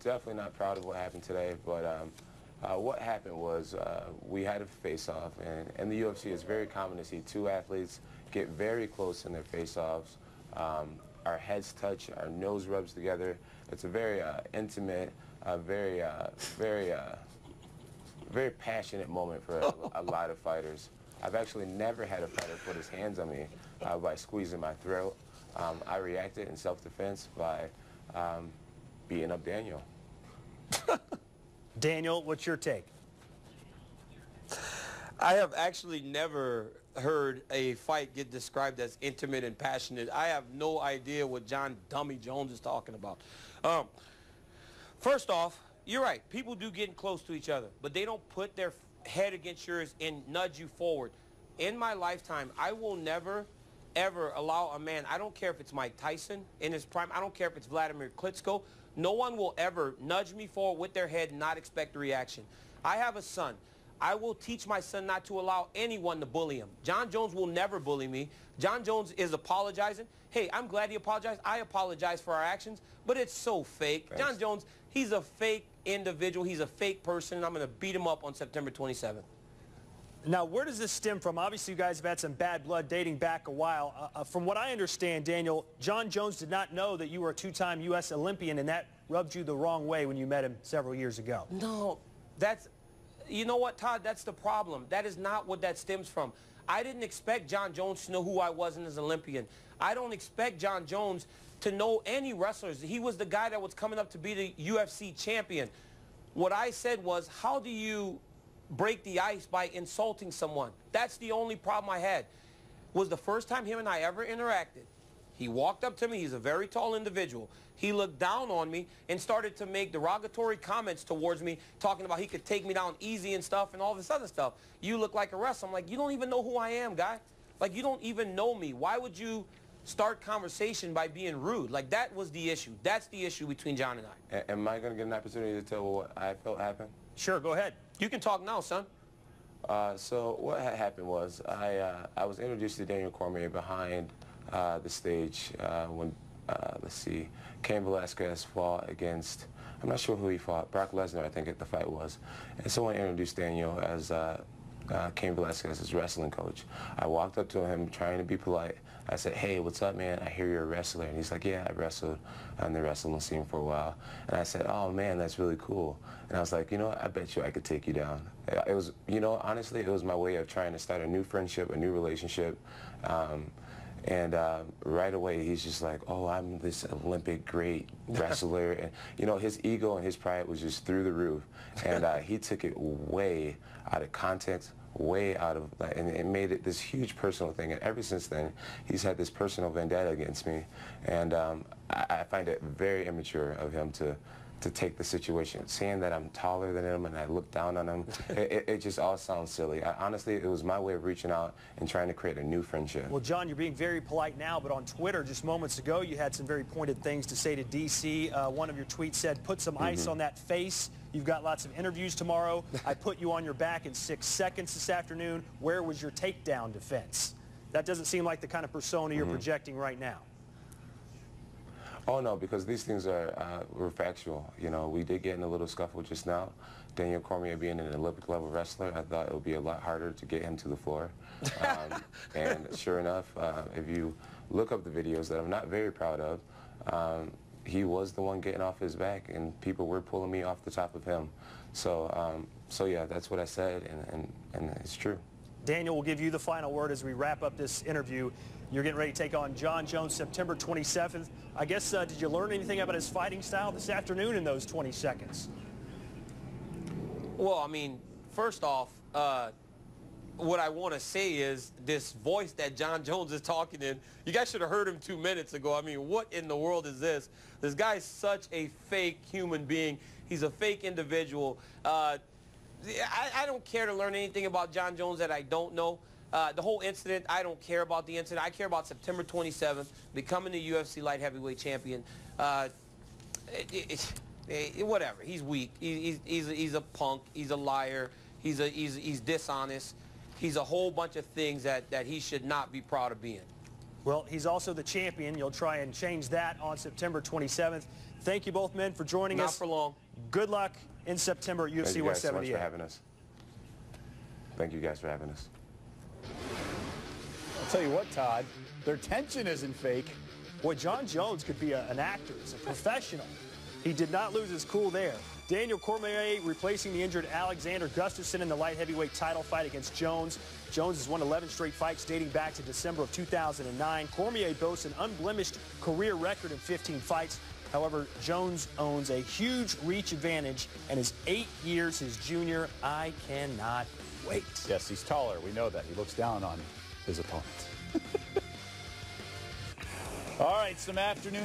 Definitely not proud of what happened today, but what happened was we had a face-off, and in the UFC it's very common to see two athletes get very close in their face-offs. Our heads touch, our nose rubs together. It's a very intimate, very passionate moment for a lot of fighters. I've actually never had a fighter put his hands on me by squeezing my throat. I reacted in self-defense by beating up Daniel. Daniel, what's your take? I have actually never heard a fight get described as intimate and passionate. I have no idea what John Dummy Jones is talking about. First off, you're right. People do get close to each other, but they don't put their head against yours and nudge you forward. In my lifetime, I will never, ever allow a man, I don't care if it's Mike Tyson in his prime, I don't care if it's Vladimir Klitschko, no one will ever nudge me forward with their head and not expect a reaction. I have a son. I will teach my son not to allow anyone to bully him. John Jones will never bully me. John Jones is apologizing. Hey, I'm glad he apologized. I apologize for our actions, but it's so fake. Thanks. John Jones, he's a fake individual. He's a fake person, and I'm going to beat him up on September 27th. Now, where does this stem from? Obviously, you guys have had some bad blood dating back a while. From what I understand, Daniel, John Jones did not know that you were a two-time U.S. Olympian, and that rubbed you the wrong way when you met him several years ago. No, that's... You know what, Todd? That's the problem. That is not what that stems from. I didn't expect John Jones to know who I was as an Olympian. I don't expect John Jones to know any wrestlers. He was the guy that was coming up to be the UFC champion. What I said was, how do you break the ice by insulting someone? That's the only problem I had. Was the first time him and I ever interacted. He walked up to me. He's a very tall individual. He looked down on me and started to make derogatory comments towards me, talking about he could take me down easy and stuff and all this other stuff. You look like a wrestler. I'm like, you don't even know who I am, guy. Like, you don't even know me. Why would you start conversation by being rude? Like, that was the issue. That's the issue between John and I. Am I going to get an opportunity to tell what I felt happened? Sure, go ahead. You can talk now, son. So what had happened was I was introduced to Daniel Cormier behind the stage when, let's see, Cain Velasquez fought against, I'm not sure who he fought, Brock Lesnar, I think the fight was. And someone introduced Daniel as Cain Velasquez's wrestling coach. I walked up to him trying to be polite. I said, hey, what's up, man? I hear you're a wrestler. And he's like, yeah, I wrestled on the wrestling scene for a while. And I said, oh, man, that's really cool. And I was like, you know what? I bet you I could take you down. It was, you know, honestly, it was my way of trying to start a new friendship, a new relationship. And right away, he's just like, oh, I'm this Olympic great wrestler. And, you know, his ego and his pride was just through the roof. And he took it way out of context, way out of, and it made it this huge personal thing. And ever since then, he's had this personal vendetta against me. And I find it very immature of him to take the situation, saying that I'm taller than him and I look down on him. It just all sounds silly. Honestly, it was my way of reaching out and trying to create a new friendship. Well, John, you're being very polite now, but on Twitter just moments ago, you had some very pointed things to say to DC. One of your tweets said, put some ice on that face. You've got lots of interviews tomorrow. I put you on your back in 6 seconds this afternoon. Where was your takedown defense? That doesn't seem like the kind of persona you're projecting right now. Oh, no, because these things were factual. You know, we did get in a little scuffle just now. Daniel Cormier being an Olympic-level wrestler, I thought it would be a lot harder to get him to the floor. And sure enough, if you look up the videos that I'm not very proud of, he was the one getting off his back, and people were pulling me off the top of him. So, yeah, that's what I said, and it's true. Daniel, we'll give you the final word as we wrap up this interview. You're getting ready to take on John Jones September 27th. I guess, did you learn anything about his fighting style this afternoon in those 20 seconds? Well, I mean, first off, what I want to say is this voice that John Jones is talking in, you guys should have heard him 2 minutes ago. I mean, what in the world is this? This guy's such a fake human being. He's a fake individual. I don't care to learn anything about John Jones that I don't know. The whole incident, I don't care about the incident. I care about September 27th, becoming the UFC light heavyweight champion. Whatever. He's weak. He's a punk. He's a liar. He's dishonest. He's a whole bunch of things that he should not be proud of being. Well, he's also the champion. You'll try and change that on September 27th. Thank you both men for joining us. Not for long. Good luck in September at UFC Thank you guys so much 178. for having us. Thank you guys for having us. I'll tell you what, Todd, their tension isn't fake. Boy, John Jones could be an actor. He's a professional. He did not lose his cool there. Daniel Cormier replacing the injured Alexander Gustafsson in the light heavyweight title fight against Jones. Jones has won 11 straight fights dating back to December of 2009. Cormier boasts an unblemished career record in 15 fights. However, Jones owns a huge reach advantage and is 8 years his junior. I cannot wait. Yes, he's taller. We know that. He looks down on his opponent. All right, some afternoon.